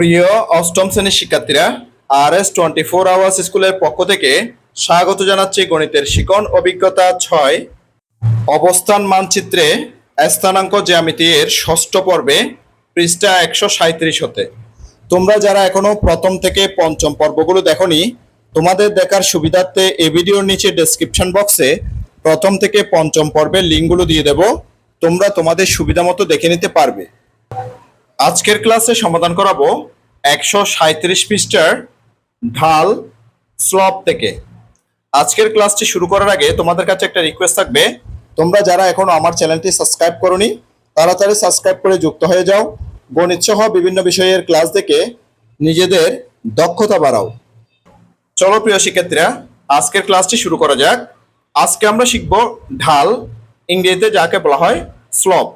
প্রিয় অষ্টম শ্রেণীর শিক্ষার্থীরা, RS 24 আওয়ার্স স্কুলের পক্ষ থেকে স্বাগত জানাচ্ছি গণিতের শিকন অভিজ্ঞতা 6 অবস্থান মানচিত্রে স্থানাঙ্ক জ্যামিতি এর ষষ্ঠ পর্বে পৃষ্ঠা 137 হতে। তোমরা যারা এখনো প্রথম থেকে পঞ্চম পর্বগুলো দেখোনি, তোমাদের দেখার সুবিধার্থে এই ভিডিওর নিচে ডেসক্রিপশন বক্সে প্রথম থেকে পঞ্চম পর্বের লিঙ্কগুলো দিয়ে দেব, তোমরা তোমাদের সুবিধা মতো দেখে নিতে পারবে। আজকের ক্লাসে সমাধান করাবো 137 পৃষ্ঠার ঢাল স্লপ থেকে। আজকের ক্লাসটি শুরু করার আগে তোমাদের কাছে একটা রিকোয়েস্ট থাকবে, তোমরা যারা এখনো আমার চ্যানেলটি সাবস্ক্রাইব করোনি তাড়াতাড়ি সাবস্ক্রাইব করে যুক্ত হয়ে যাও। গণিত সহ বিভিন্ন বিষয়ের ক্লাস দেখে নিজেদের দক্ষতা বাড়াও। চলো প্রিয় শিক্ষার্থীরা, আজকের ক্লাসটি শুরু করা যাক। আজকে আমরা শিখব ঢাল, ইংরেজিতে যাকে বলা হয় স্লপ।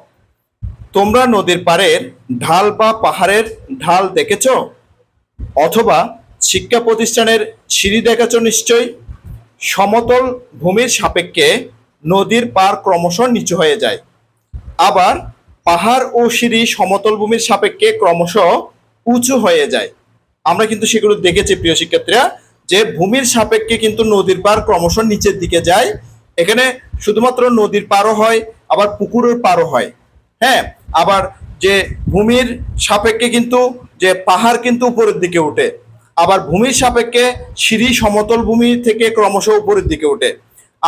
তোমরা নদীর পাড়ের ঢাল বা পাহাড়ের ঢাল দেখেছ, অথবা শিক্ষা প্রতিষ্ঠানের সিঁড়ি দেখেছ নিশ্চয়ই। সমতল ভূমির সাপেক্ষে নদীর পাড় ক্রমশ নিচু হয়ে যায়, আবার পাহাড় ও সিঁড়ি সমতল ভূমির সাপেক্ষে ক্রমশ উঁচু হয়ে যায়। আমরা কিন্তু সেগুলো দেখেছি প্রিয় শিক্ষার্থীরা, যে ভূমির সাপেক্ষে কিন্তু নদীর পাড় ক্রমশ নিচের দিকে যায়। এখানে শুধুমাত্র নদীর পাড়ও হয়, আবার পুকুরের পাড়ও হয়। হ্যাঁ, আবার যে ভূমির সাপেক্ষে কিন্তু যে পাহাড় কিন্তু উপরের দিকে ওঠে, আবার ভূমির সাপেক্ষে সিঁড়ি সমতল ভূমি থেকে ক্রমশ উপরের দিকে ওঠে।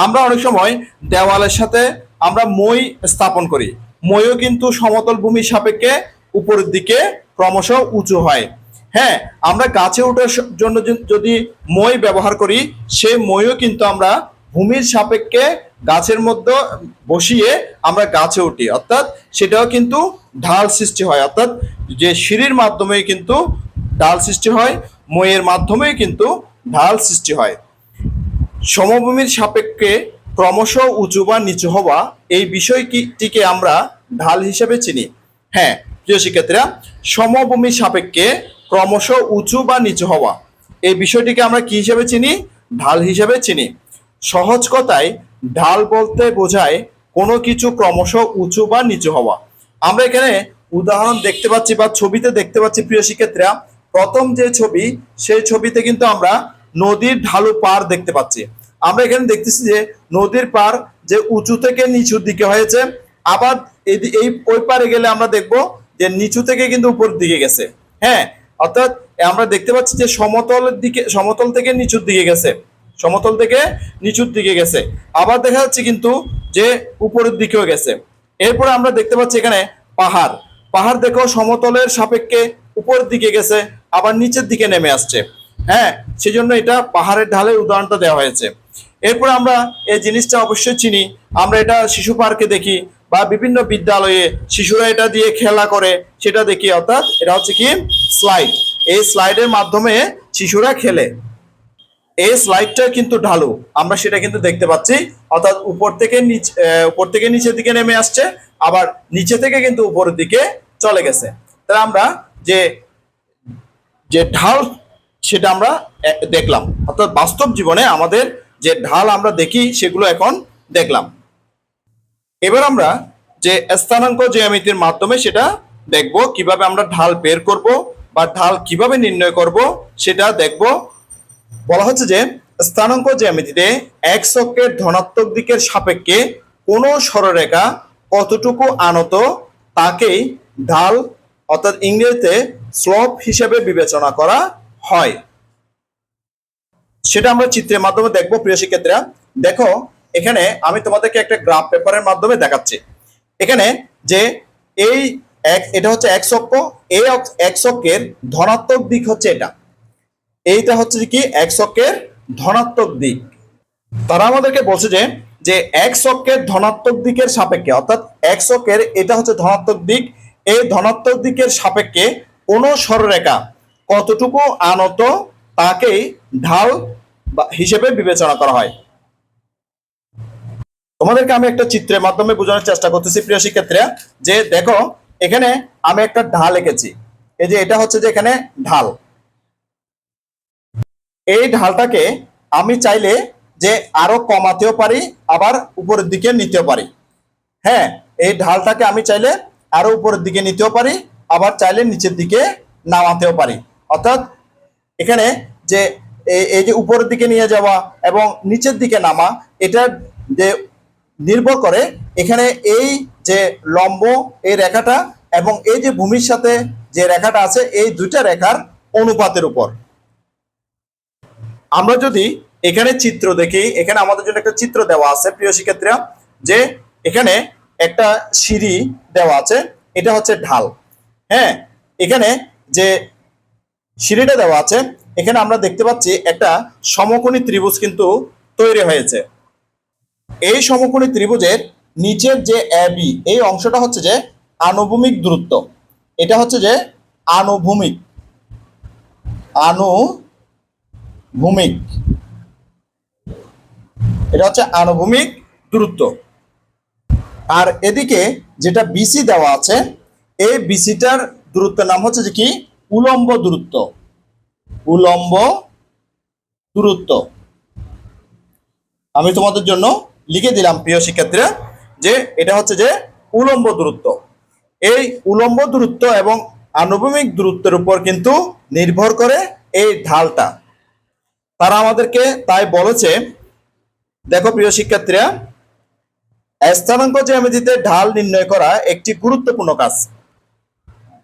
আমরা অনেক সময় দেওয়ালের সাথে আমরা মই স্থাপন করি, মইও কিন্তু সমতল ভূমির সাপেক্ষে উপরের দিকে ক্রমশ উঁচু হয়। হ্যাঁ, আমরা গাছে ওঠার জন্য যদি মই ব্যবহার করি, সেই মইও কিন্তু আমরা ভূমির সাপেক্ষে গাছের মধ্যে বসিয়ে আমরা গাছে উঠি, অর্থাৎ সেটাও কিন্তু ঢাল সৃষ্টি হয়। অর্থাৎ যে সিঁড়ির মাধ্যমে কিন্তু ঢাল সৃষ্টি হয়, মইয়ের মাধ্যমে কিন্তু ঢাল সৃষ্টি হয়। সমভূমির সাপেক্ষে ক্রমশ উঁচু বা নিচু হওয়া, এই বিষয়টিকে আমরা ঢাল হিসেবে চিনি। হ্যাঁ প্রিয় শিক্ষার্থীরা, সমভূমির সাপেক্ষে ক্রমশ উঁচু বা নিচু হওয়া, এই বিষয়টিকে আমরা কি হিসেবে চিনি? ঢাল হিসেবে চিনি। সহজ কথায় ঢাল বলতে বোঝায় কোনো কিছু ক্রমশ উঁচু বা নিচু হওয়া। আমরা এখানে উদাহরণ দেখতে পাচ্ছি বা ছবিতে দেখতে পাচ্ছি প্রিয় শিক্ষার্থীরা, প্রথম যে ছবি, সেই ছবিতে কিন্তু আমরা নদীর ঢালু পাড় দেখতে পাচ্ছি। আমরা এখানে দেখতেছি যে নদীর পাড় যে উঁচু থেকে নিচুর দিকে হয়েছে, আবার এই ওই পারে গেলে আমরা দেখব যে নিচু থেকে কিন্তু উপরের দিকে গেছে। হ্যাঁ, অর্থাৎ আমরা দেখতে পাচ্ছি যে সমতল থেকে নিচুর দিকে গেছে, সমতল থেকে নিচুর দিকে গেছে, আবার দেখা যাচ্ছে কিন্তু যে উপরের দিকেও গেছে। এরপরে আমরা দেখতে পাচ্ছি এখানে পাহাড়, পাহাড় দেখো সমতলের সাপেক্ষে উপরের দিকে গেছে, আবার নিচের দিকে নেমে আসছে। হ্যাঁ, সেজন্য এটা পাহাড়ের ঢালের উদাহরণটা দেওয়া হয়েছে। এরপর আমরা এই জিনিসটা অবশ্যই চিনি, আমরা এটা শিশু পার্কে দেখি বা বিভিন্ন বিদ্যালয়ে শিশুরা এটা দিয়ে খেলা করে, সেটা দেখি। অর্থাৎ এটা হচ্ছে কি স্লাইড, এই স্লাইডের মাধ্যমে শিশুরা খেলে। এই স্লাইডটা কিন্তু ঢালু, আমরা সেটা কিন্তু দেখতে পাচ্ছি। অর্থাৎ উপর থেকে নিচের দিকে নেমে আসছে, আবার নিচে থেকে কিন্তু উপরের দিকে চলে গেছে। তাহলে আমরা যে যে ঢাল সেটা আমরা দেখলাম, অর্থাৎ বাস্তব জীবনে আমাদের যে ঢাল আমরা দেখি সেগুলো এখন দেখলাম। এবার আমরা যে স্থানাঙ্ক জ্যামিতির মাধ্যমে সেটা দেখব, কিভাবে আমরা ঢাল বের করব বা ঢাল কিভাবে নির্ণয় করব সেটা দেখব। বলা হচ্ছে যে স্থানাঙ্ক জ্যামিতিতে এক্স অক্ষের ধনাত্মক দিকের সাপেক্ষে কোনো সরলরেখা কতটুকু আনত তাকেই ঢাল, অর্থাৎ ইংরেজিতে স্লোপ হিসেবে বিবেচনা করা হয়। সেটা আমরা চিত্রের মাধ্যমে দেখব। প্রিয় শিক্ষার্থীরা দেখো, এখানে আমি তোমাদেরকে একটা গ্রাফ পেপারের মাধ্যমে দেখাচ্ছি। এখানে যে এটা হচ্ছে এক্স অক্ষ, এই এক্স অক্ষের ধনাত্মক দিক হচ্ছে এটা, এইটা হচ্ছে কি এক্স অক্ষের ধনাত্মক দিক। তারা আমাদেরকে বলছে যে যে এক্স অক্ষের ধনাত্মক দিকের সাপেক্ষে, অর্থাৎ এক্স অক্ষের এটা হচ্ছে ধনাত্মক দিক, এই ধনাত্মক দিকের সাপেক্ষে কোনো সরলরেখা কতটুকু আনত তাকেই ঢাল হিসেবে বিবেচনা করা হয়। তোমাদেরকে আমি একটা চিত্রের মাধ্যমে বোঝানোর চেষ্টা করতেছি প্রিয় শিক্ষার্থীরা, যে দেখো এখানে আমি একটা ঢাল এঁকেছি। এই যে এটা হচ্ছে যে এখানে ঢাল, এই ঢালটাকে আমি চাইলে যে আরো কমাতেও পারি, আবার উপরের দিকে নিতেও পারি। হ্যাঁ, এই ঢালটাকে আমি চাইলে আরো উপরের দিকে নিতেও পারি, আবার চাইলে নিচের দিকে নামাতেও পারি। অর্থাৎ এখানে যে এই যে উপরের দিকে নিয়ে যাওয়া এবং নিচের দিকে নামা, এটা যে নির্ভর করে এখানে এই যে লম্ব এই রেখাটা এবং এই যে ভূমির সাথে যে রেখাটা আছে এই দুইটা রেখার অনুপাতের উপর। আমরা যদি এখানে চিত্র দেখি, এখানে আমাদের জন্য একটা চিত্র দেওয়া আছে প্রিয় শিক্ষার্থীরা, যে এখানে একটা সিঁড়ি দেওয়া আছে, এটা হচ্ছে ঢাল। হ্যাঁ, এখানে যে সিঁড়িটা দেওয়া আছে এখানে আমরা দেখতে পাচ্ছি একটা সমকোণী ত্রিভুজ কিন্তু তৈরি হয়েছে। এই সমকোণী ত্রিভুজের নিচের যে এবি এই অংশটা হচ্ছে যে আনুভূমিক দূরত্ব। এটা হচ্ছে যে আনুভূমিক আনুভূমিক এটা হচ্ছে আনুভূমিক দূরত্ব। আর এদিকে যেটা বিসি দেওয়া আছে এই বিসিটার দূরত্বের নাম হচ্ছে যে কি উলম্ব দূরত্ব। উলম্ব দূরত্ব আমি তোমাদের জন্য লিখে দিলাম প্রিয় শিক্ষার্থীরা, যে এটা হচ্ছে যে উলম্ব দূরত্ব। এই উলম্ব দূরত্ব এবং আনুভূমিক দূরত্বের উপর কিন্তু নির্ভর করে এই ঢালটা। তারা আমাদেরকে তাই বলেছে, দেখো প্রিয় শিক্ষার্থীরা, স্থানাঙ্ক জ্যামিতিতে ঢাল নির্ণয় করা একটি গুরুত্বপূর্ণ কাজ।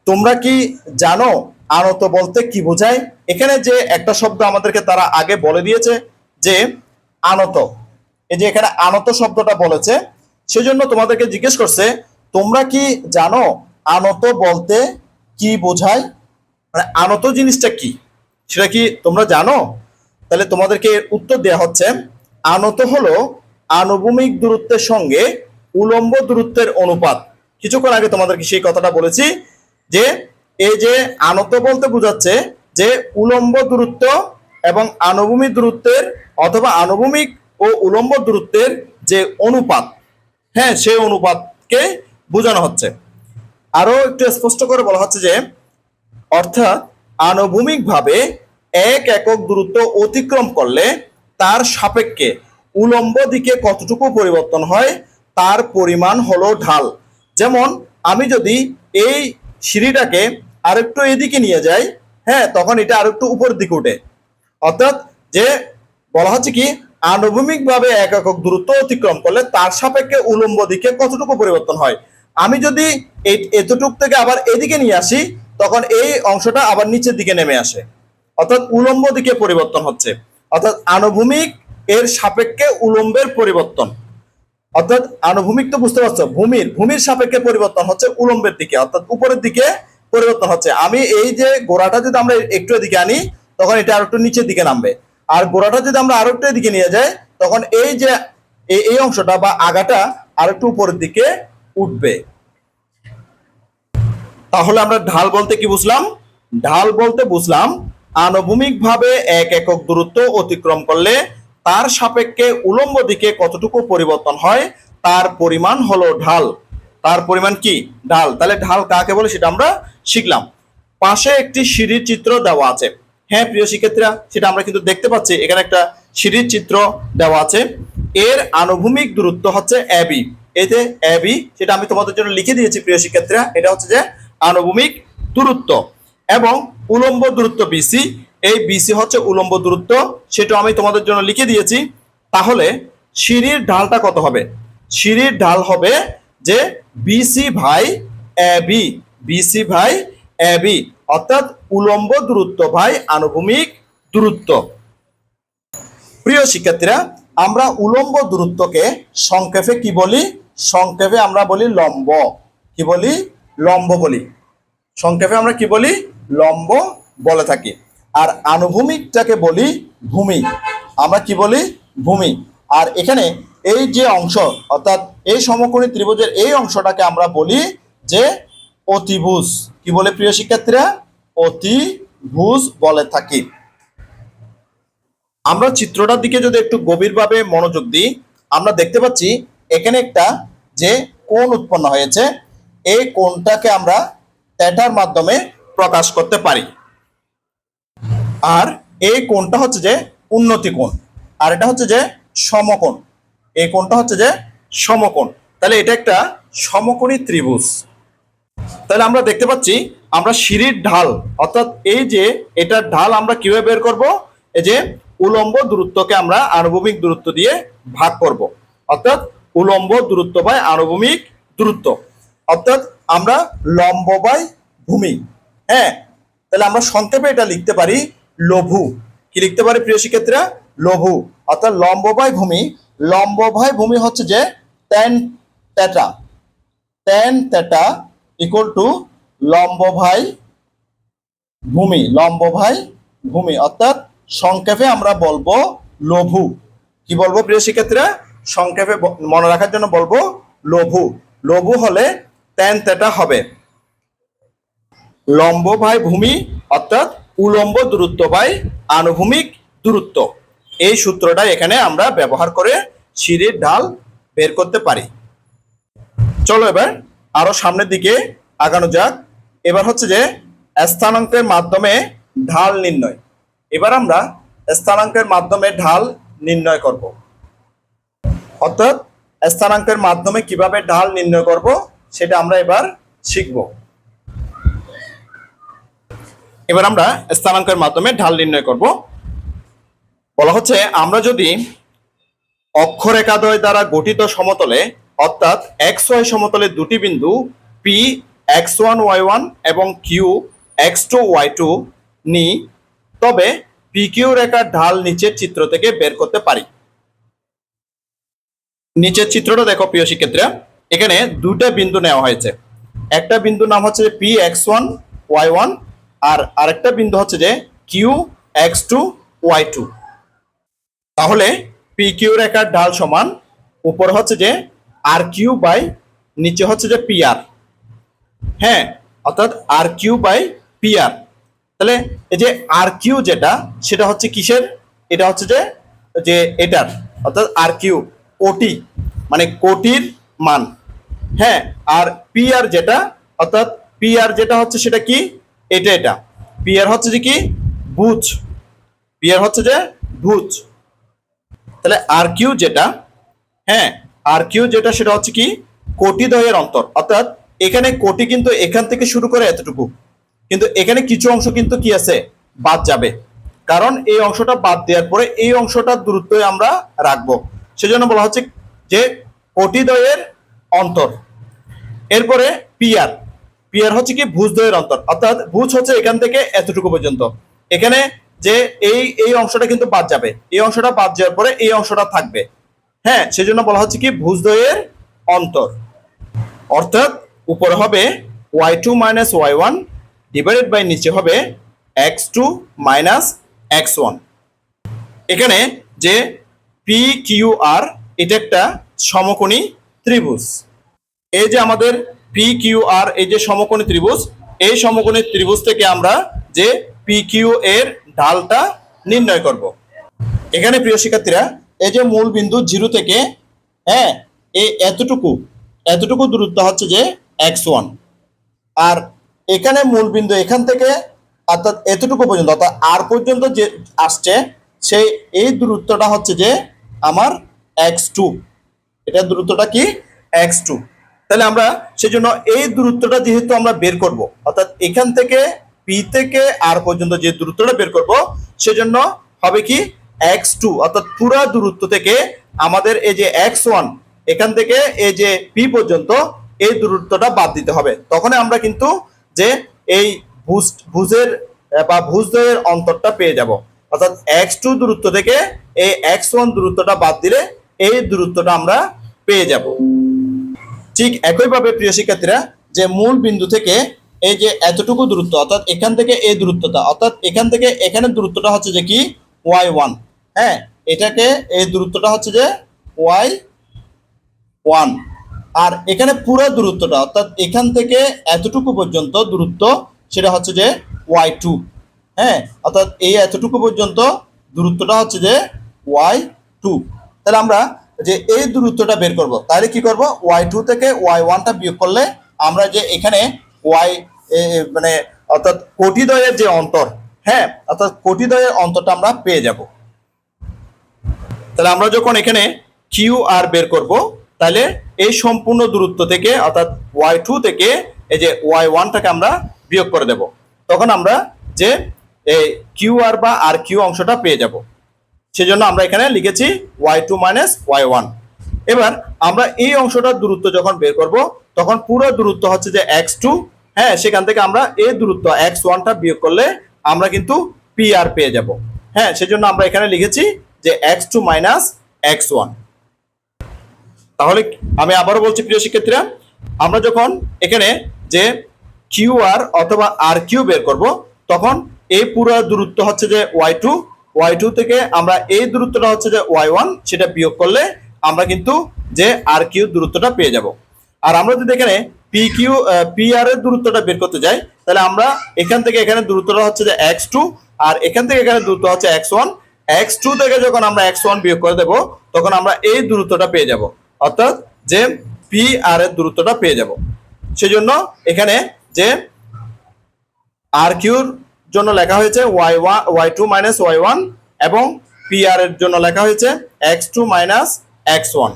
তোমরা কি জানো আনত বলতে কি বোঝায়? এখানে যে একটা শব্দ আমাদেরকে তারা আগে বলে দিয়েছে যে আনত, এই যে এখানে আনত শব্দটা বলেছে, সেজন্য তোমাদেরকে জিজ্ঞেস করছে তোমরা কি জানো আনত বলতে কি বোঝায়, মানে আনত জিনিসটা কি সেটা কি তোমরা জানো? তাহলে তোমাদেরকে উত্তর দেওয়া হচ্ছে আনত হলো আনুভূমিক দূরত্বের সঙ্গে উলম্ব দূরত্বের অনুপাত। কিছুক্ষণ আগে তোমাদেরকে সেই কথাটা বলেছি যে এই যে আনত বলতে বোঝাচ্ছে যে উলম্ব দূরত্ব এবং আনুভূমিক দূরত্বের অথবা আনুভূমিক ও উলম্ব দূরত্বের যে অনুপাত, হ্যাঁ সেই অনুপাতকে বোঝানো হচ্ছে। আরো একটু স্পষ্ট করে বলা হচ্ছে যে অর্থাৎ আনুভূমিকভাবে এক একক দূরত্ব অতিক্রম করলে তার সাপেক্ষে উলম্ব দিকে কতটুকু পরিবর্তন হয় তার পরিমাণ হলো ঢাল। যেমন আমি যদি এই সিঁড়িটাকে আরেকটু এদিকে নিয়ে যাই, হ্যাঁ তখন এটা আরেকটু উপরের দিকে উঠে। অর্থাৎ যে বলা হচ্ছে কি আনুভূমিকভাবে এক একক দূরত্ব অতিক্রম করলে তার সাপেক্ষে উলম্ব দিকে কতটুকু পরিবর্তন হয়। আমি যদি এই এতটুক থেকে আবার এদিকে নিয়ে আসি তখন এই অংশটা আবার নিচের দিকে নেমে আসে, অর্থাৎ উলম্ব দিকে পরিবর্তন হচ্ছে। অর্থাৎ আনুভূমিক এর সাপেক্ষে উলম্বের পরিবর্তন, অর্থাৎ আনুভূমিক তো বুঝতে পারছো, ভূমির সাপেক্ষে পরিবর্তন হচ্ছে উলম্বের দিকে, অর্থাৎ উপরের দিকে পরিবর্তন হচ্ছে। আমি এই যে গোড়াটা যদি আমরা একটু এদিকে আনি তখন এটা আর একটু নিচের দিকে নামবে, আর গোড়াটা যদি আমরা আরো একটু এদিকে নিয়ে যাই তখন এই যে এই অংশটা বা আগাটা আর একটু উপরের দিকে উঠবে। তাহলে আমরা ঢাল বলতে কি বুঝলাম? ঢাল বলতে বুঝলাম আনুভূমিকভাবে এক একক দূরত্ব অতিক্রম করলে তার সাপেক্ষে উলম্ব দিকে কতটুকু পরিবর্তন হয় তার পরিমাণ হলো ঢাল। তার পরিমাণ কি? ঢাল। তাহলে ঢাল কাকে বলে সেটা আমরা শিখলাম। পাশে একটি সিঁড়ির চিত্র দেওয়া আছে। হ্যাঁ প্রিয় শিক্ষার্থীরা, সেটা আমরা কিন্তু দেখতে পাচ্ছি এখানে একটা সিঁড়ির চিত্র দেওয়া আছে। এর আনুভূমিক দূরত্ব হচ্ছে এবি। এতে এবি সেটা আমি তোমাদের জন্য লিখে দিয়েছি প্রিয় শিক্ষার্থীরা, এটা হচ্ছে যে আনুভূমিক দূরত্ব এবং উলম্ব দূরত্ব বিসি। এই বিসি হচ্ছে উলম্ব দূরত্ব, সেটা আমি তোমাদের জন্য লিখে দিয়েছি। তাহলে সিঁড়ির ঢালটা কত হবে? সিঁড়ির ঢাল হবে যে বিসি ভাই এবি, বিসি ভাই এবি, অর্থাৎ উলম্ব দূরত্ব ভাই আনুভূমিক দূরত্ব। প্রিয় শিক্ষার্থীরা, আমরা উলম্ব দূরত্বকে সংক্ষেপে কি বলি? সংক্ষেপে আমরা বলি লম্ব। কি বলি? লম্ব বলি। সংক্ষেপে আমরা কি বলি? লম্ব বলে থাকি। আর আনুভূমিকটাকে বলি ভূমি। আমরা কি বলি? ভূমি। আর এখানে এই যে অংশ অর্থাৎ এই সমকোণী ত্রিভুজের এই অংশটাকে আমরা বলি যে অতিভুজ। কি বলে প্রিয় শিক্ষার্থীরা? অতিভুজ বলে থাকি। আমরা চিত্রটার দিকে যদি একটু গভীরভাবে মনোযোগ দিই আমরা দেখতে পাচ্ছি এখানে একটা যে কোণ উৎপন্ন হয়েছে, এই কোণটাকে আমরা থিটার মাধ্যমে প্রকাশ করতে পারি। আর এই কোণটা হচ্ছে যে উন্নতি কোণ, আর এটা হচ্ছে যে সমকোণ। এই কোণটা হচ্ছে যে সমকোণ। তাহলে এটা একটা সমকোণী ত্রিভুজ। তাহলে আমরা দেখতে পাচ্ছি আমরা সিঁড়ির ঢাল অর্থাৎ এই যে এটার ঢাল আমরা কিভাবে বের করব, এই যে উলম্ব দূরত্বকে আমরা আনুভূমিক দূরত্ব দিয়ে ভাগ করব, অর্থাৎ উলম্ব দূরত্ব বাই আনুভূমিক দূরত্ব, অর্থাৎ আমরা লম্ব বাই ভূমি। হ্যাঁ, তাহলে আমরা সংক্ষেপে এটা লিখতে পারি লঘু। কি লিখতে পারি প্রিয় শিক্ষার্থীরা? লঘু। অর্থাৎ লম্ব বাই ভূমি, লম্ব বাই ভূমি হচ্ছে যে tan theta, tan theta equal to লম্ব ভাই ভূমি, লম্ব ভাই ভূমি, অর্থাৎ সংক্ষেপে আমরা বলবো লঘু। কি বলবো প্রিয় শিক্ষার্থীরা? সংক্ষেপে মনে রাখার জন্য বলবো লঘু। লঘু হলে tan theta হবে লম্ব বাই ভূমি, অর্থাৎ উলম্ব দূরত্ব বাই আনুভূমিক দূরত্ব। এই সূত্রটা এখানে আমরা ব্যবহার করে সিঁড়ির ঢাল বের করতে পারি। চলো এবার আরো সামনের দিকে আগানো যাক। এবার হচ্ছে যে স্থানাঙ্কের মাধ্যমে ঢাল নির্ণয়। এবার আমরা স্থানাঙ্কের মাধ্যমে ঢাল নির্ণয় করব, অর্থাৎ স্থানাঙ্কের মাধ্যমে কিভাবে ঢাল নির্ণয় করব সেটা আমরা এবার শিখব। এবার আমরা স্থানাঙ্কের মাধ্যমে ঢাল নির্ণয় করব। বলা হচ্ছে আমরা যদি অক্ষরেখাদ্বয় দ্বারা গঠিত সমতলে অর্থাৎ XY সমতলে দুটি বিন্দু P x1 y1 এবং Q x2 y2 নিই, তবে PQ রেখার ঢাল নিচের চিত্র থেকে বের করতে পারি। নিচের চিত্রটা দেখো প্রিয় শিক্ষার্থীরা, এখানে দুটা বিন্দু নেওয়া হয়েছে। একটা বিন্দু নাম হচ্ছে P x1 y1 আর আরেকটা বিন্দু হচ্ছে যে Q x2 y2। তাহলে PQ রেখার ঢাল সমান উপর হচ্ছে যে RQ বাই নিচে হচ্ছে যে PR। হ্যাঁ, অর্থাৎ RQ বাই PR। তাহলে এই যে RQ যেটা সেটা হচ্ছে কিসের? এটা হচ্ছে যে যে এটার, অর্থাৎ RQ কোটি, মানে কোটির মান। হ্যাঁ, আর PR যেটা, অর্থাৎ PR যেটা হচ্ছে সেটা কি? এটা PR হচ্ছে যে কি? ভুজ। PR হচ্ছে যে ভুজ। তাহলে RQ যেটা, হ্যাঁ RQ যেটা সেটা হচ্ছে কি? কোটিদ্বয়ের অন্তর। অর্থাৎ এখানে কোটি কিন্তু এখান থেকে শুরু করে এতটুকু, কিন্তু এখানে কিছু অংশ কিন্তু কি আছে? বাদ যাবে, কারণ এই অংশটা বাদ দেওয়ার পরে এই অংশটার দূরত্ব আমরা রাখবো, সেজন্য বলা হচ্ছে যে কোটিদ্বয়ের অন্তর। এরপরে PR, PR হচ্ছে কি? ভুজদ্বয়ের অন্তর। অর্থাৎ ভুজ হচ্ছে এখান থেকে এতটুকু পর্যন্ত, এখানে যে এই অংশটা কিন্তু বাদ যাবে, এই অংশটা বাদ যাওয়ার পরে এই অংশটা থাকবে। হ্যাঁ, সেজন্য বলা হচ্ছে কি? ভুজদ্বয়ের অন্তর। অর্থাৎ উপরে হবে y2 minus y1 divided by নিচে হবে x2 মাইনাস x1। এখানে যে PQR এটা একটা সমকোণী ত্রিভুজ। এই যে আমাদের PQR এই যে সমকোণী ত্রিভুজ, এই সমকোণী ত্রিভুজ থেকে আমরা যে PQ এর ঢালটা নির্ণয় করব। এখানে প্রিয় শিক্ষার্থীরা এই যে মূল বিন্দু 0 থেকে, হ্যাঁ, এই এতটুকু দূরত্ব হচ্ছে যে x1, আর এখানে মূল বিন্দু এখান থেকে অর্থাৎ এতটুকু পর্যন্ত অর্থাৎ আর পর্যন্ত যে আসছে সেই এই দূরত্বটা হচ্ছে যে আমার x2। এটার দূরত্বটা কি? x2। তাহলে আমরা সেজন্য এই দূরত্বটা যেহেতু আমরা বের করব, অর্থাৎ এখান থেকে P থেকে আর পর্যন্ত যে দূরত্বটা বের করব, সেজন্য হবে কি? x2, অর্থাৎ পুরো দূরত্ব থেকে আমাদের এই যে x1 এখান থেকে এই যে P পর্যন্ত এই দূরত্বটা বাদ দিতে হবে। তখন আমরা কিন্তু যে এই ভুজের বা ভুজদ্বয়ের অন্তরটা পেয়ে যাব। অর্থাৎ x2 দূরত্ব থেকে এই x1 দূরত্বটা বাদ দিলে এই দূরত্বটা আমরা পেয়ে যাব। ঠিক একইভাবে প্রিয় শিক্ষার্থীরা যে মূল বিন্দু থেকে এই যে এতটুকু দূরত্ব, অর্থাৎ এখান থেকে এই দূরত্বটা, অর্থাৎ এখান থেকে এখানে দূরত্বটা হচ্ছে যে কি? y1। হ্যাঁ, এটাকে এই দূরত্বটা হচ্ছে যে y1, আর এখানে পুরো দূরত্বটা অর্থাৎ এখান থেকে এতটুকু পর্যন্ত দূরত্ব সেটা হচ্ছে যে y2। হ্যাঁ, অর্থাৎ এই এতটুকু পর্যন্ত দূরত্বটা হচ্ছে যে y2। তাহলে আমরা যে এই দূরত্বটা বের করব, তাহলে কি করব? y2 থেকে y1টা বিয়োগ করলে আমরা যে এখানে y মানে অর্থাৎ কোটিদ্বয়ের যে অন্তর, হ্যাঁ, অর্থাৎ কোটিদ্বয়ের অন্তরটা আমরা পেয়ে যাব। তাহলে আমরা যখন এখানে QR বের করব, তাহলে এই সম্পূর্ণ দূরত্ব থেকে অর্থাৎ y2 থেকে এই যে y1টাকে আমরা বিয়োগ করে দেব, তখন আমরা যে এই কিউ আর বা আর কিউ অংশটা পেয়ে যাব। সেজন্য আমরা এখানে লিখেছি y2 মাইনাস y1। এবার আমরা এই অংশটার দূরত্ব যখন বের করব তখন পুরো দূরত্ব হচ্ছে যে x2, হ্যাঁ, সেখান থেকে আমরা এই দূরত্ব x1টা বিয়োগ করলে আমরা কিন্তু পি আর পেয়ে যাব। হ্যাঁ, সেজন্য আমরা এখানে লিখেছি যে x2 মাইনাস x1। তাহলে আমি আবারও বলছি প্রিয় শিক্ষার্থীরা, আমরা যখন এখানে যে কিউ আর অথবা আর কিউ বের করব তখন এই পুরো দূরত্ব হচ্ছে যে y2 থেকে আমরা এই দূরত্বটা হচ্ছে যে y1, সেটা বিয়োগ করলে আমরা কিন্তু যে আর কিউ দূরত্বটা পেয়ে যাব। আর আমরা যদি এখানে পি আর এর দূরত্বটা বের করতে যাই তাহলে আমরা এখান থেকে এখানে দূরত্বটা হচ্ছে যে x2, আর এখান থেকে এখানে দূরত্ব হচ্ছে x1। x2 থেকে যখন আমরা x1 বিয়োগ করে দেব তখন আমরা এই দূরত্বটা পেয়ে যাব, অর্থাৎ যে পি আর এর দূরত্বটা পেয়ে যাব। সেজন্য এখানে যে আর কিউর জন্য লেখা হয়েছে y2 মাইনাস y1 এবং পি আর এর জন্য লেখা হয়েছে x2 মাইনাস x1।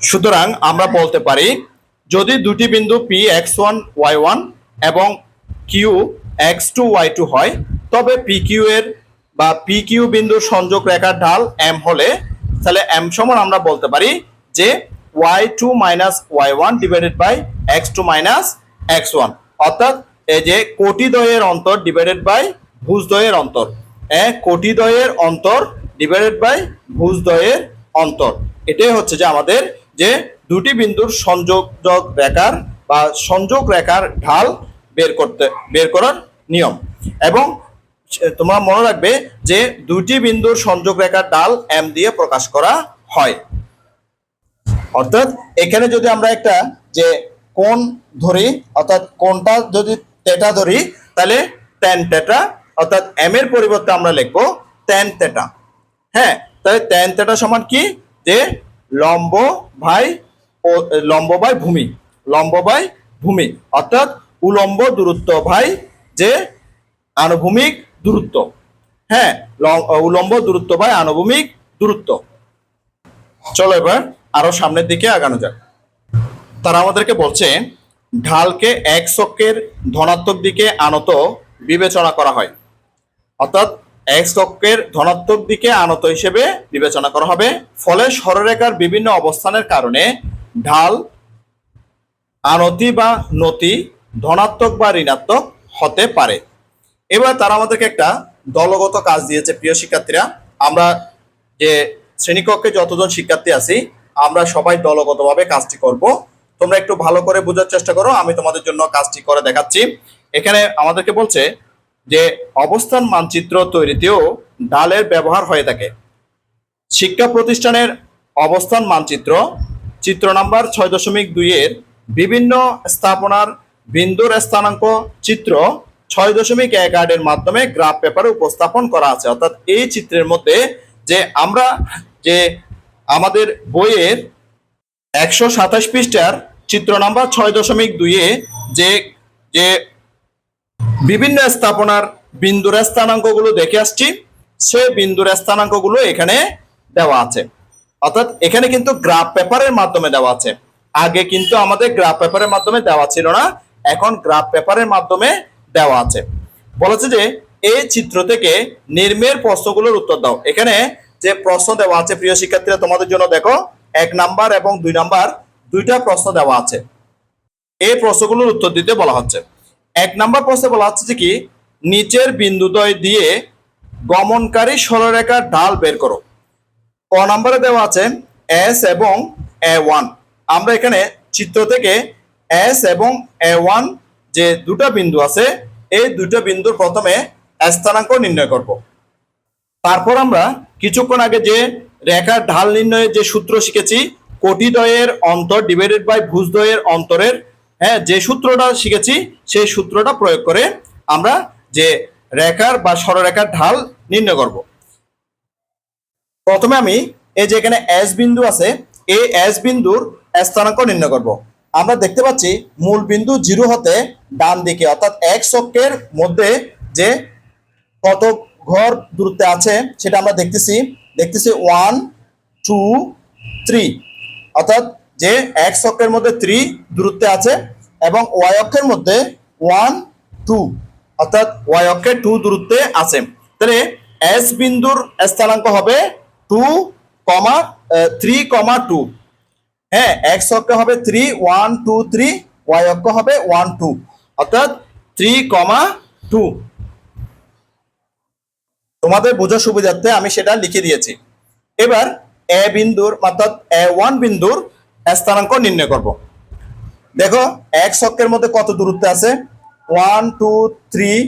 সুতরাং আমরা বলতে পারি যদি দুটি বিন্দু পি x1 y1 এবং কিউ x2 y2 হয় তবে পি কিউ এর বা পি কিউ বিন্দুর সংযোগ রেখার ঢাল m হলে তাহলে m সমান আমরা বলতে পারি যে y2 minus y1 divided by x2 minus x1, অর্থাৎ এই যে কোটিদ্বয়ের অন্তর ডিভাইডেড বাই ভুজদ্বয়ের অন্তর, কোটিদ্বয়ের অন্তর ডিভাইডেড বাই ভুজদ্বয়ের অন্তর। এটাই হচ্ছে যে আমাদের যে দুটি বিন্দুর সংযোগ রেখার বা সংযোগ রেখার ঢাল বের করার নিয়ম। এবং তোমরা মনে রাখবে যে দুটি বিন্দুর সংযোগ রেখার ঢাল m দিয়ে প্রকাশ করা হয়। অর্থাৎ এখানে যদি আমরা একটা যে কোণ ধরি, অর্থাৎ কোণটা যদি থেটা ধরি তাহলে tan থেটা, অর্থাৎ m এর পরিবর্তে আমরা লিখব tan থেটা। হ্যাঁ, তাহলে tan থেটা সমান কি, যে লম্ব বাই ভূমি, অর্থাৎ উলম্ব দূরত্ব ভাই যে আনুভূমিক দূরত্ব। হ্যাঁ, উলম্ব দূরত্ব বাই আনুভূমিক দূরত্ব। চলো এবার আরো সামনের দিকে আগানো যাক। তারা আমাদেরকে বলছে ঢালকে এক অক্ষের ধনাত্মক দিকে আনত বিবেচনা করা হয়, অর্থাৎ এক অক্ষের ধনাত্মক দিকে আনত হিসেবে বিবেচনা করা হবে। ফলে সরলরেখার বিভিন্ন অবস্থানের কারণে ঢাল আনতি বা নতি ধনাত্মক বা ঋণাত্মক হতে পারে। এবার তারা আমাদেরকে একটা দলগত কাজ দিয়েছে প্রিয় শিক্ষার্থীরা। আমরা যে শ্রেণীকক্ষে যতজন শিক্ষার্থী আছি আমরা সবাই দলগতভাবে কাজটি করব। তোমরা একটু ভালো করে বোঝার চেষ্টা করো, আমি তোমাদের জন্য কাজটি করে দেখাচ্ছি। এখানে আমাদেরকে বলছে যে অবস্থান মানচিত্র তৈরিতেও ঢালের ব্যবহার হয়ে থাকে। শিক্ষা প্রতিষ্ঠানের অবস্থান মানচিত্র চিত্র নাম্বার 6.2 এর বিভিন্ন স্থাপনার বিন্দুর স্থানাঙ্ক চিত্র 6.18 এর মাধ্যমে গ্রাফ পেপারে উপস্থাপন করা আছে। অর্থাৎ এই চিত্রের মধ্যে যে আমরা যে আমাদের বইয়ের 127 পৃষ্ঠার চিত্র নাম্বার 6.2 এ যে যে বিভিন্ন স্থাপনার বিন্দুর স্থানাঙ্কগুলো দেখে আসছি, সে বিন্দুর স্থানাঙ্কগুলো এখানে দেওয়া আছে। অর্থাৎ এখানে কিন্তু গ্রাফ পেপারের মাধ্যমে দেওয়া আছে। আগে কিন্তু আমাদের গ্রাফ পেপারের মাধ্যমে দেওয়া ছিল না, এখন গ্রাফ পেপারের মাধ্যমে দেওয়া আছে। বলেছে যে এই চিত্র থেকে নির্মের প্রশ্নগুলোর উত্তর দাও। এখানে যে প্রশ্ন দেওয়া আছে প্রিয় শিক্ষার্থীরা তোমাদের জন্য দেখো 1 নাম্বার এবং 2 নাম্বার দুইটা প্রশ্ন দেওয়া আছে। এই প্রশ্নগুলোর উত্তর দিতে বলা হচ্ছে। 1 নাম্বার প্রশ্নে বলা হচ্ছে যে কি, নিচের বিন্দুদ্বয় দিয়ে গমনকারী সরলরেখার ঢাল বের করো। ক নাম্বারে দেওয়া আছে S এবং A1। আমরা এখানে চিত্র থেকে S এবং A1 যে দুটো বিন্দু আছে এই দুটো বিন্দুর প্রথমে স্থানাঙ্ক নির্ণয় করব। তারপর আমরা কিছুক্ষণ আগে যে রেখার ঢাল নির্ণয়ের যে সূত্র শিখেছি, কোটিদ্বয়ের অন্তর ডিভাইডেড বাই ভুজদ্বয়ের অন্তরের যে সূত্রটা শিখেছি সেই সূত্রটা প্রয়োগ করে আমরা যে রেখার বা সরলরেখার ঢাল নির্ণয় করব। প্রথমে আমি এই যে এখানে S বিন্দু আছে, এই S বিন্দুর স্থানাঙ্ক নির্ণয় করব। আমরা দেখতে পাচ্ছি মূল বিন্দু 0 হতে ডান দিকে, অর্থাৎ এক অক্ষের মধ্যে যে কত ঘর দূরত্বে আছে সেটা আমরা দেখতেছি 1 2 3, অর্থাৎ যে এক অক্ষের মধ্যে 3 দূরত্বে আছে এবং ওয়াই অক্ষের মধ্যে 1 2 অর্থাৎ ওয়াই অক্ষের 2 দূরত্বে আছে। তাহলে এস বিন্দুর স্থানাঙ্ক হবে 2, 3, 2। হ্যাঁ, এক্স অক্ষ হবে 3 1 2 3, ওয়াই অক্ষ হবে 1 2 অর্থাৎ 3, 2। তোমাদের বোঝার সুবিধার্থে আমি সেটা লিখে দিয়েছি। এবার এ বিন্দুর অর্থাৎ A1 বিন্দুর স্থানাঙ্ক নির্ণয় করব। দেখো এক্স অক্ষের মধ্যে কত দূরত্ব আছে, 1 2 3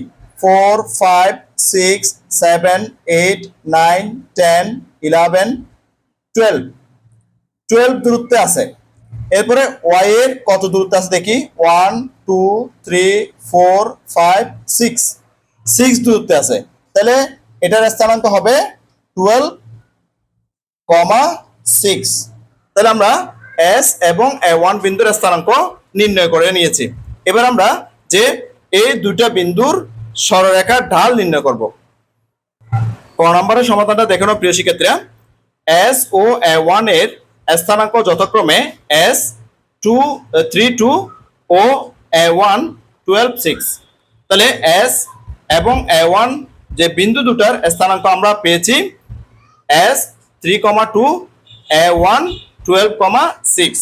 4 5 6 7 8 9 10 11 12 12 দূরত্বে আছে। এরপরে ওয়াই এর কত দূরত্ব আছে দেখি, 1 2 3 4 5 6 6 দূরত্বে আছে। তাহলে এটার স্থানাঙ্ক হবে 12, 6। তাহলে আমরা এস এবং A1 বিন্দুর স্থানাঙ্ক নির্ণয় করে নিয়েছি। এবার আমরা যে এই দুইটা বিন্দুর সরলরেখার ঢাল নির্ণয় করব। ক নম্বরের সমাধানটা দেখে নাও প্রিয় শিক্ষার্থীরা। এস ও A1 এর স্থানাঙ্ক যথাক্রমে এস 3 2 ও A1 12 6। তাহলে এস এবং A1 যে বিন্দু দুটার স্থানাঙ্ক আমরা পেয়েছি এস 3, 2, A1 12, 6।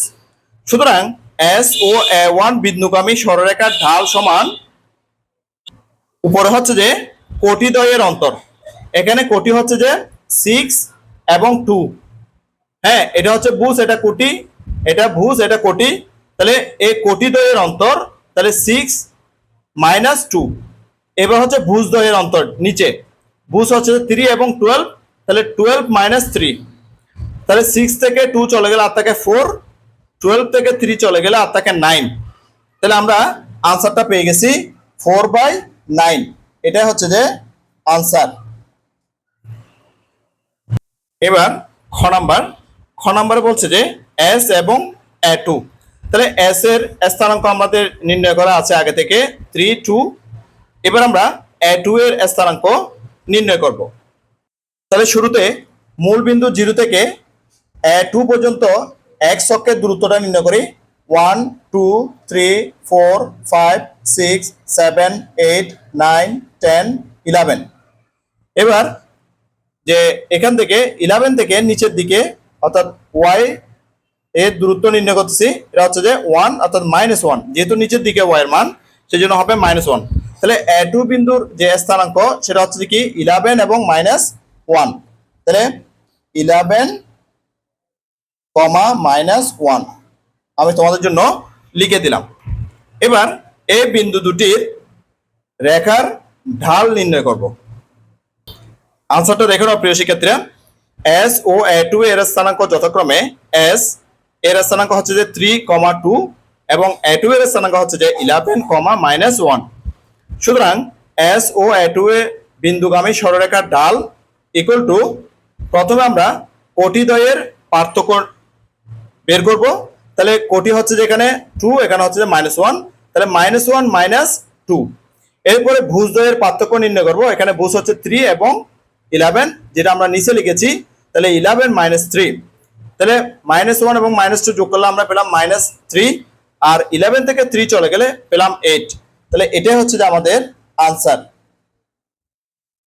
সুতরাং এস ও A1 বিন্দুগামী সরলরেখার ঢাল সমান, উপরে হচ্ছে যে কোটিদ্বয়ের অন্তর, এখানে কোটি হচ্ছে যে 6 এবং 2। হ্যাঁ, এটা হচ্ছে ভুজ, এটা কোটি, এটা ভুজ, এটা কোটি। তাহলে এই কোটিদ্বয়ের অন্তর, তাহলে 6 - 2। এবার হচ্ছে ভুজদ্বয়ের অন্তর নিচে, ভুজ হচ্ছে 3 এবং 12, তাহলে 12 - 3। তাহলে 6 থেকে 2 চলে গেলে আর থাকে 4, 12 থেকে 3 চলে গেলে আর থাকে 9। তাহলে আমরা আনসারটা পেয়ে গেছি 4/9। এটাই হচ্ছে যে আনসার। এবার খ নাম্বারে বলছে যে এস এবং A2। তাহলে এস এর স্থানাঙ্ক আমাদের নির্ণয় করা আছে আগে থেকে 3 2। এবার আমরা A2 এর স্থানাঙ্ক নির্ণয় করব। তাহলে শুরুতে মূল বিন্দু 0 থেকে A2 পর্যন্ত এক্স অক্ষের দূরত্বটা নির্ণয় করি। 1 2 3 4 5 6 7 8 9 10 11। এবার যে এখান থেকে 11 থেকে নিচের দিকে অর্থাৎ ওয়াই এর দূরত্ব নির্ণয় করতেছি, এটা হচ্ছে যে 1 অর্থাৎ -1, যেহেতু নিচের দিকে ওয়াই এর মান সেই জন্য হবে -1। তাহলে A2 বিন্দুর যে স্থানাঙ্ক সেটা হচ্ছে কি 11 এবং -1। তাহলে 11, -1 আমি তোমাদের জন্য লিখে দিলাম। এবার এই বিন্দু দুটির রেখার ঢাল নির্ণয় করব। আনসারটা দেখো না প্রিয় শিক্ষার্থীরা। এস ও A2 এর স্থানাঙ্ক যথাক্রমে এস এর স্থানাঙ্ক হচ্ছে যে 3, 2 এবং A2 এর স্থানাঙ্ক হচ্ছে যে 11, -1। সুতরাং এস ও A2 এর বিন্দুগামী সরলরেখার ঢাল ইকুয়াল টু, প্রথমে আমরা কোটিদ্বয়ের পার্থক্য বের করব। তাহলে কোটি হচ্ছে যে এখানে 2, এখানে হচ্ছে যে -1, তাহলে -1 - 2। এরপরে ভুজদ্বয়ের পার্থক্য নির্ণয় করব। এখানে ভুজ হচ্ছে 3 এবং 11, যেটা আমরা নিচে লিখেছি। তাহলে 11 - 3। তাহলে -1 এবং -2 যোগ করলে আমরা পেলাম -3, আর 11 থেকে 3 চলে গেলে পেলাম 8। তাহলে এটাই হচ্ছে যে আমাদের আনসার।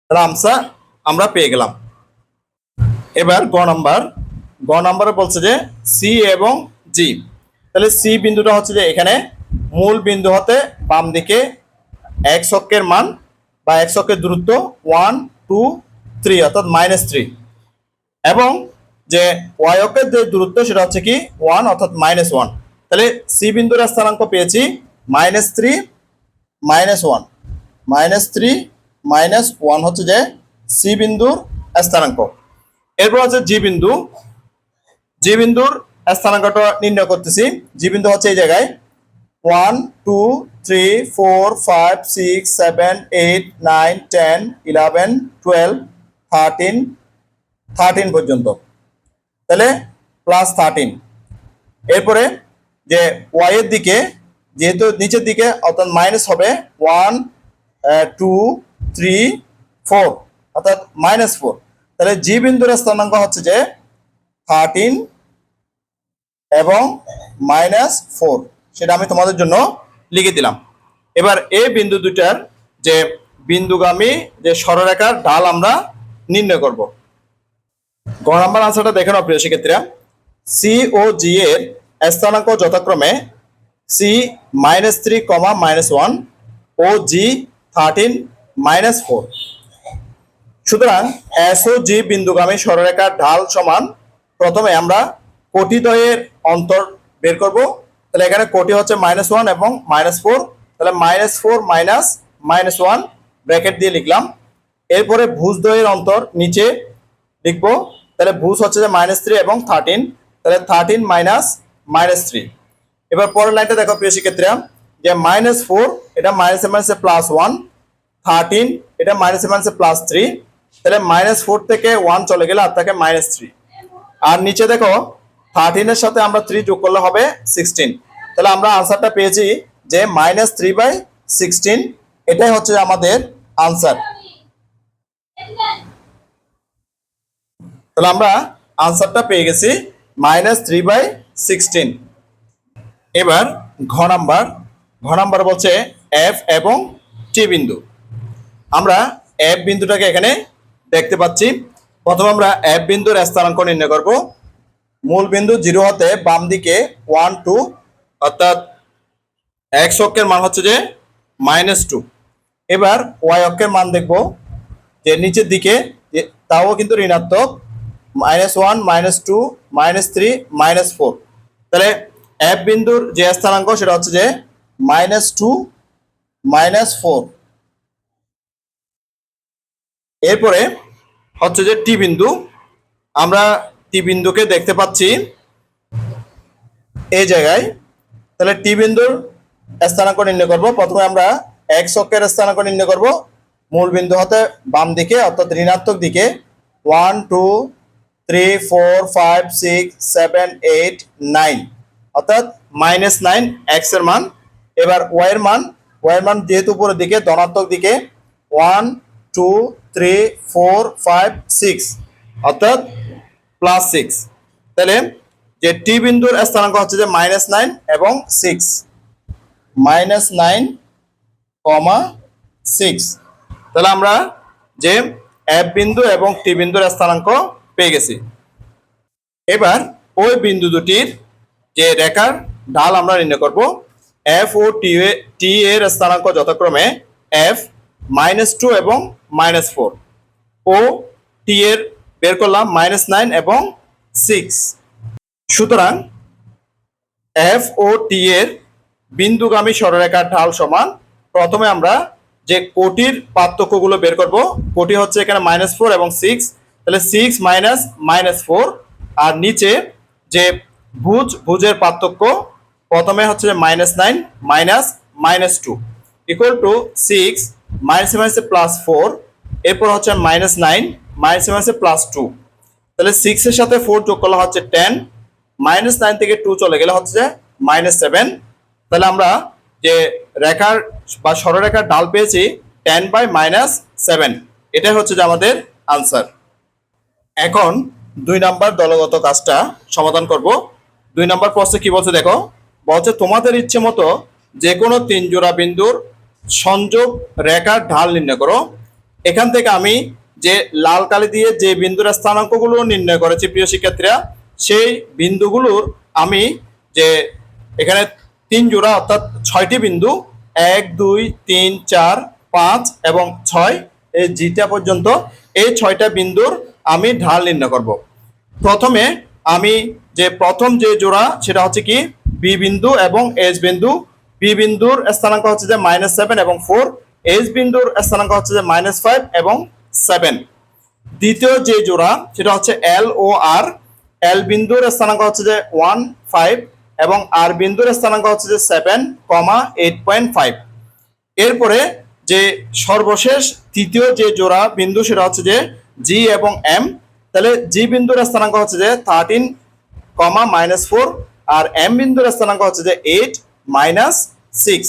তাহলে আনসার আমরা পেয়ে গেলাম। এবার গ নাম্বারে বলছে যে সি এবং জি। তাহলে সি বিন্দুটা হচ্ছে যে এখানে মূল বিন্দু হতে বাম দিকে এক্স অক্ষের মান বা এক্স অক্ষের দূরত্ব 1 2 3 অর্থাৎ -3, এবং যে ওয়াই অক্ষের যে দূরত্ব সেটা হচ্ছে কি 1 অর্থাৎ -1। তাহলে সি বিন্দুর স্থানাঙ্ক পেয়েছি -3 -1, -3 -1 হচ্ছে যে সি বিন্দুর স্থানাঙ্ক। এরপর হচ্ছে জি বিন্দুর স্থানাঙ্কটা নির্ণয় করতেছি। জি বিন্দু হচ্ছে এই জায়গায় 1 2 3 4 5 6 7 8 9 10 11 12 13 পর্যন্ত। তাহলে +13। এরপরে যে ওয়াই এর দিকে যেহেতু নিচের দিকে অর্থাৎ মাইনাস হবে 1 2 3 4 অর্থাৎ -4। তাহলে জি বিন্দুর স্থানাঙ্ক হচ্ছে যে 13 এবং -4, সেটা আমি তোমাদের জন্য লিখে দিলাম। এবার এই বিন্দু দুটার যে বিন্দুগামী যে সরলরেখার ঢাল আমরা নির্ণয় করব। গ নাম্বার আনসারটা দেখে নাও প্রিয় শিক্ষার্থীরা। সি ও জি এর স্থানাঙ্ক যথাক্রমে সি -3, -1 ও জি 13, -4। সুতরাং এস ও জি বিন্দুগামী সরলরেখার ঢাল সমান, প্রথমে আমরা কোটিদ্বয়ের অন্তর বের করব। তাহলে এখানে কোটি হচ্ছে -1 এবং -4, তাহলে -4 -1 ব্র্যাকেট দিয়ে লিখলাম। এরপরে ভুজদ্বয়ের অন্তর নিচে লিখবো, তাহলে ভুজ হচ্ছে যে -3 এবং 13, তাহলে 13 -3। এবার পরের লাইনটা দেখো প্রিয় শিক্ষার্থীরা, যে -4 এটা মাইনাসে মাইনাসে +1, 13 এটা মাইনাসে মাইনাসে +3, তাহলে -4 থেকে 1 চলে গেলে আর থাকে -3। আর নিচে দেখো 13 এর সাথে আমরা 3 যোগ করলে হবে 16। তাহলে আমরা আনসারটা পেয়েছি যে -3/16, এটাই হচ্ছে আমাদের আনসার। তাহলে আমরা আনসারটা পেয়ে গেছি -3/16। এবার ঘ নাম্বার বলছে এফ এবং টি বিন্দু। আমরা এফ বিন্দুটাকে এখানে দেখতে পাচ্ছি। প্রথমে আমরা এফ বিন্দুর স্থানাঙ্ক নির্ণয় করব। মূল বিন্দু 0 হতে বাম দিকে 1 2, অর্থাৎ এক্স অক্ষের মান হচ্ছে যে -2। এবার ওয়াই অক্ষের মান দেখব যে নিচের দিকে, তাও কিন্তু ঋণাত্মক, -1 -2 -3 -4। তাহলে এফ বিন্দুর যে স্থানাঙ্ক সেটা হচ্ছে যে -2 -4। এরপরে হচ্ছে যে টি বিন্দু। আমরা টি বিন্দুকে দেখতে পাচ্ছি এই জায়গায়। তাহলে টি বিন্দুর স্থানাঙ্ক নির্ণয় করব। প্রথমে আমরা এক্স অক্ষের স্থানাঙ্ক নির্ণয় করব। মূল বিন্দু হতে বাম দিকে অর্থাৎ ঋণাত্মক দিকে 1 2 3 4 5 6 7 8 9, অর্থাৎ -9 এক্স এর মান। এবার ওয়াই এর মান যেহেতু উপরের দিকে ধনাত্মক দিকে 1 2 3 4 5 6, অর্থাৎ +6। তাহলে যে টি বিন্দুর স্থানাঙ্ক হচ্ছে যে -9 এবং 6, -9, 6। তাহলে আমরা যে এফ বিন্দু এবং টি বিন্দুর স্থানাঙ্ক পেয়ে গেছি। এবার ওই বিন্দু দুটির যে রেখার ঢাল আমরা নির্ণয় করব। এফ ও টি এর স্থানাঙ্ক যথাক্রমে এফ -2 এবং -4, ও টি এর বের করলাম -9 এবং 6। সুতরাং এফ ও টি এর বিন্দুগামী সরলরেখার ঢাল সমান, প্রথমে আমরা যে কোটির পার্থক্যগুলো বের করব। কোটি হচ্ছে এখানে -4 এবং 6, তাহলে 6 -4। আর নিচে যে ভুজের পার্থক্য, প্রথমে হচ্ছে -9 -2 ইকুয়াল টু 6 -4, এরপর হচ্ছে -9 -2। তাহলে 6 এর সাথে 4 যোগ করলে হচ্ছে 10, -9 থেকে 2 চলে গেলে হচ্ছে -7। তাহলে আমরা যে রেখার বা সরলরেখার ঢাল পেয়েছি 10/-7, এটাই হচ্ছে যে আমাদের আনসার। এখন 2 নাম্বার দলগত কাজটা সমাধান করব। 2 নাম্বার প্রশ্নে কি বলছে দেখো, বলছে তোমাদের ইচ্ছে মতো যে কোনো 3 জোড়া বিন্দুর সংযোগ রেখার ঢাল নির্ণয় করো। এখান থেকে আমি যে লাল কালি দিয়ে যে বিন্দুর স্থানাঙ্কগুলো নির্ণয় করেছি প্রিয় শিক্ষার্থীরা, সেই বিন্দুগুলোর আমি যে এখানে 3 জোড়া অর্থাৎ 6টি বিন্দু 1 2 3 4 5 এবং 6, এই জিটা পর্যন্ত এই 6টা বিন্দুর আমি ঢাল নির্ণয় করব। প্রথমে আমি যে প্রথম যে জোড়া সেটা হচ্ছে কি বি বিন্দু এবং এস বিন্দু। বি বিন্দুর স্থানাঙ্ক হচ্ছে যে -7 এবং 4, এস বিন্দুর স্থানাঙ্ক হচ্ছে যে -5 এবং 7। দ্বিতীয় যে জোড়া সেটা হচ্ছে এল ও আর। এল বিন্দুর স্থানাঙ্ক হচ্ছে যে 1 5 এবং আর বিন্দুর স্থানাঙ্ক হচ্ছে যে 7, 8.5। এরপরে যে সর্বশেষ তৃতীয় যে জোড়া বিন্দু সেটা হচ্ছে যে জি এবং এম। তাহলে জি বিন্দুর স্থানাঙ্ক হচ্ছে যে 13, -4, আর এম বিন্দুর স্থানাঙ্ক হচ্ছে যে 8 -6।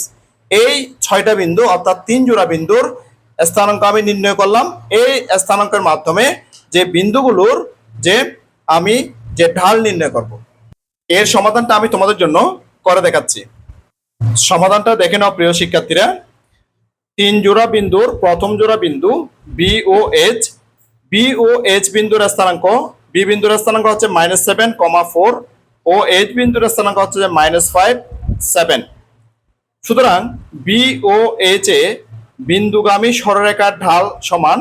এই 6টা বিন্দু অর্থাৎ 3 জোড়া বিন্দুর স্থানাঙ্ক আমি নির্ণয় করলাম। এই স্থানাঙ্কের মাধ্যমে যে বিন্দুগুলোর যে আমি যে ঢাল নির্ণয় করব, এর সমাধানটা আমি তোমাদের জন্য করে দেখাচ্ছি। সমাধানটা দেখে নাও প্রিয় শিক্ষার্থীরা। 3 জোড়া বিন্দুর প্রথম জোড়া বিন্দু বি ও এইচ বিন্দুর স্থানাঙ্ক, বি বিন্দুর স্থানাঙ্ক হচ্ছে -7,4 ও এইচ বিন্দুর স্থানাঙ্ক হচ্ছে যে -5, 7। সুতরাং বি ও এইচ এ বিন্দুগামী সরলরেখার ঢাল সমান,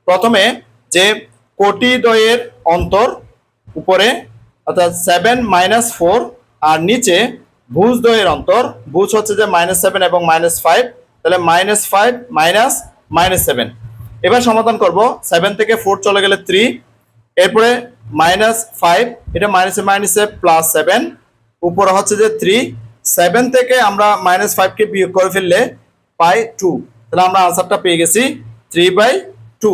প্রথমে যে কোটিদ্বয়ের অন্তর উপরে অর্থাৎ 7 - 4 আর নিচে ভুজদ্বয়ের অন্তর, ভুজ হচ্ছে যে -7 এবং -5, তাহলে -5 -7। এবার সমাধান করব। 7 থেকে 4 চলে গেলে 3, এরপরে -5, এটা মাইনাসে মাইনাসে +7, উপরে হচ্ছে যে 3, 7 থেকে আমরা -5 কে বিয়োগ করে ফেললে পাই 2, তাহলে আমরা আনসারটা পেয়ে গেছি 3/2।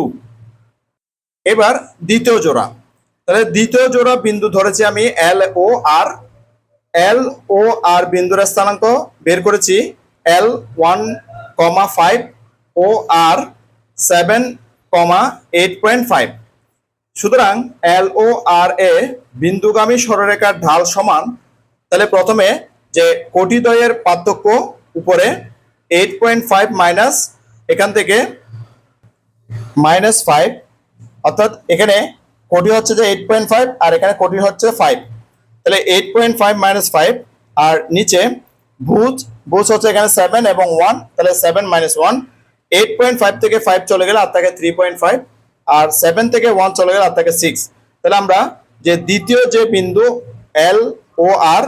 এবার দ্বিতীয় জোড়া, তাহলে দ্বিতীয় জোড়া বিন্দু ধরেছি আমি এল ও আর বিন্দুর স্থানাঙ্ক বের করেছি L1,5 ও আর 7,8.5। সুতরাং এল ও আর এ বিন্দুগামী সরলরেখার ঢাল সমান, তাহলে প্রথমে যে কোটিদ্বয়ের পার্থক্য উপরে 8.5 মাইনাস এখান থেকে -5, অর্থাৎ এখানে কোটি হচ্ছে যে 8.5 আর এখানে কোটি হচ্ছে 5, তাহলে 8.5 - 5 আর নিচে ভুজ হচ্ছে এখানে 7 এবং 1, তাহলে 7 - 1, 8.5 থেকে 5 চলে গেলে আর থাকে 3.5 আর 7 থেকে 1 চলে গেলে আর থাকে 6। তাহলে আমরা যে দ্বিতীয় যে বিন্দু এল ও আর,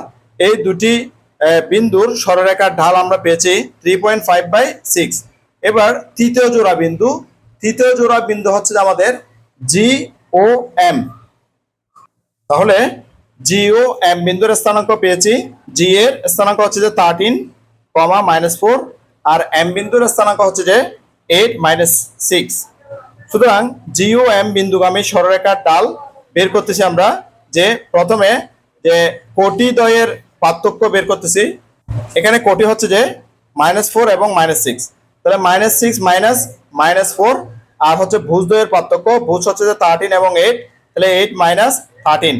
এই দুটি বিন্দুর সরলরেখার ঢাল আমরা পেয়েছি 3.5/6। এবার তৃতীয় জোড়া বিন্দু হচ্ছে আমাদের জি ও এম। তাহলে জি ও এম বিন্দুর স্থানাঙ্ক পেয়েছি, জি এর স্থানাঙ্ক হচ্ছে যে 13, -4 আর এম বিন্দুর স্থানাঙ্ক হচ্ছে যে 8 - 6। সুতরাং জি ও এম বিন্দুগামী সরলরেখার ঢাল বের করতেছি আমরা, যে প্রথমে যে কোটিদ্বয়ের পার্থক্য বের করতেছি। এখানে কোটি হচ্ছে যে -4 এবং -6, তাহলে -6 - -4 আর হচ্ছে ভুজদ্বয়ের পার্থক্য, ভুজ হচ্ছে যে 13 এবং 8, তাহলে 8 - 13।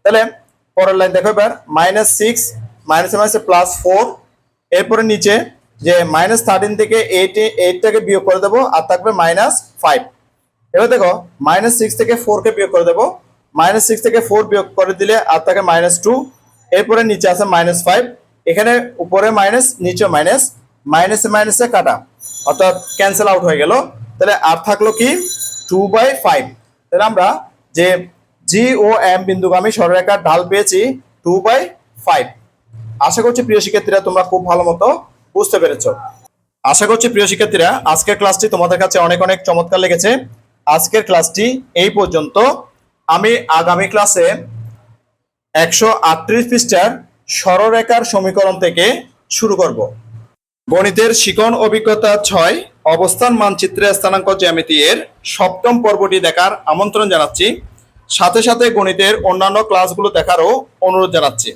তাহলে পরের লাইন দেখো, এবার -6 +4, এরপরে নিচে যে -13 থেকে 8টাকে বিয়োগ করে দেবো আর থাকবে -5। এবার দেখো -6 থেকে 4 কে বিয়োগ করে দেবো, -6 থেকে 4 বিয়োগ করে দিলে আর থাকে -2, এরপরে নিচে আছে -5, এখানে উপরে মাইনাস নিচে মাইনাস, মাইনাসে মাইনাসে কাটা অর্থাৎ ক্যান্সেল আউট হয়ে গেল। তাহলে আর থাকলো কি 2/5। তাহলে আমরা যে জি ও এম বিন্দুগামী সরলরেখার ঢাল পেয়েছি 2/5। আশা করছি প্রিয় শিক্ষার্থীরা তোমরা খুব ভালো মতো বুঝতে পেরেছো। আশা করছি প্রিয় শিক্ষার্থীরা আজকের ক্লাসটি তোমাদের কাছে অনেক অনেক চমৎকার লেগেছে। আজকের ক্লাসটি এই পর্যন্ত। আমি আগামী ক্লাসে 138 পৃষ্ঠার সরলরেখার সমীকরণ থেকে শুরু করব। গণিতের শিখন অভিজ্ঞতা 6 অবস্থান মানচিত্রে স্থানাঙ্ক জ্যামিতি এর সপ্তম পর্বটি দেখার আমন্ত্রণ জানাচ্ছি। সাথে সাথে গণিতের অন্যান্য ক্লাসগুলো দেখারও অনুরোধ জানাচ্ছি।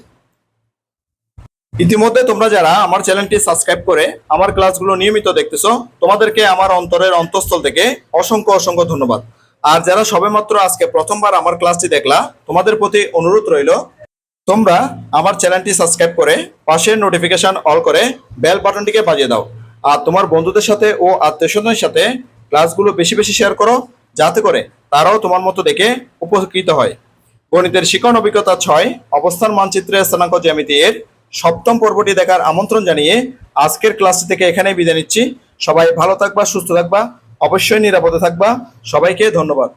ইতিমধ্যে তোমরা যারা আমার চ্যানেলটি সাবস্ক্রাইব করে আমার ক্লাসগুলো নিয়মিত দেখতেছো, তোমাদেরকে আমার অন্তরের অন্তঃস্থল থেকে অসংখ্য অসংখ্য ধন্যবাদ। আর যারা সবেমাত্র আজকে প্রথমবার আমার ক্লাসটি দেখলা, তোমাদের প্রতি অনুরোধ রইল তোমরা আমার চ্যানেলটি সাবস্ক্রাইব করে পাশের নোটিফিকেশন অল করে বেল বাটনটিকে বাজিয়ে দাও। আর তোমার বন্ধুদের সাথে ও আত্মীয়স্বজনের সাথে ক্লাসগুলো বেশি বেশি শেয়ার করো, যাতে করে তারাও তোমার মতো দেখে উপকৃত হয়। গণিতের শিখন অভিজ্ঞতা 6 অবস্থান মানচিত্রে স্থানাঙ্ক জ্যামিতি এর সপ্তম পর্বটি দেখার আমন্ত্রণ জানিয়ে আজকের ক্লাসটি থেকে এখানেই বিদায় নিচ্ছি। সবাই ভালো থাকবা, সুস্থ থাকবা, অবশ্যই নিরাপদে থাকবা। সবাইকে ধন্যবাদ।